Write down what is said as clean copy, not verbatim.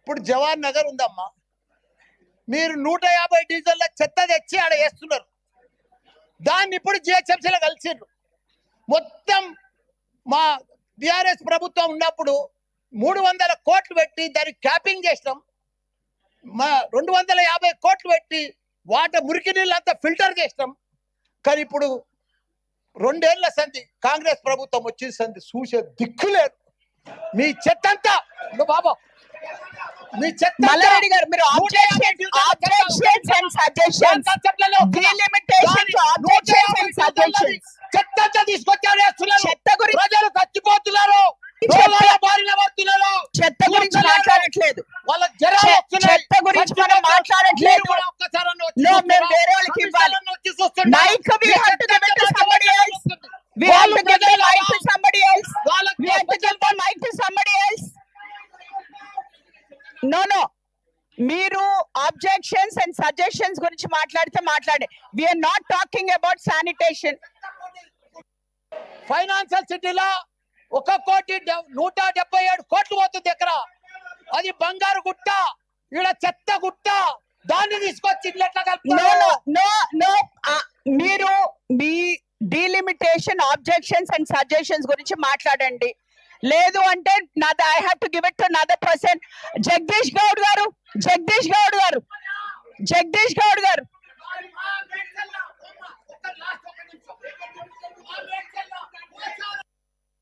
ఇప్పుడు జవహర్ నగర్ ఉందమ్మా, మీరు 150 డీజిల్ల చెత్త తెచ్చి ఆడ వేస్తున్నారు. దాన్ని ఇప్పుడు జిహెచ్ఎంసీలో కలిసిర్రు. మొత్తం మా టిఆర్ఎస్ ప్రభుత్వం ఉన్నప్పుడు 300 కోట్లు పెట్టి దానికి క్యాపింగ్ చేసినాం. మా 250 కోట్లు పెట్టి వాటర్ మురికి నీళ్ళంతా ఫిల్టర్ చేసినాం. కానీ ఇప్పుడు 2 ఏళ్ల సంధి కాంగ్రెస్ ప్రభుత్వం వచ్చిన సంధి చూసే దిక్కు లేదు. మీ చెత్త అంతా బాబా, మీ చెత్త మల్లారెడ్డి గారు, మీరు objections and suggestions, delimitations, objections and suggestions, చెత్త అంతా తీసుకొచ్చారు. చెత్త గురించి ప్రజలు చచ్చిపోతున్నారు, బారిన పడుతున్నారు. చెత్త గురించి మాట్లాడట్లేదు, వాళ్ళకి జరాలు వస్తున్నాయి. చెత్త గురించి మనం మాట్లాడట్లేదు. No, మేము వేరే వాళ్ళకి ఇవ్వాలి mic. We have to give it to somebody else. We have to give the mic to somebody else. We have to give the mic to somebody else. No. మీరు ఆబ్జెక్షన్స్ అండ్ సజెషన్స్ గురించి మాట్లాడితే మాట్లాడే. We are not talking about sanitation. Financial సిటీలో 1,177 కోట్లు పోతుంది ఎకరా. అది బంగారు గుట్ట, ఈడ చెత్త గుట్ట. దాన్ని తీసుకొచ్చి ఇట్లా No. మీరు మీ డిలిమిటేషన్, ఆబ్జెక్షన్స్ అండ్ సజెషన్స్ గురించి మాట్లాడండి. లేదు అంటే I have to give it to another person. Jagadish Goud గారు.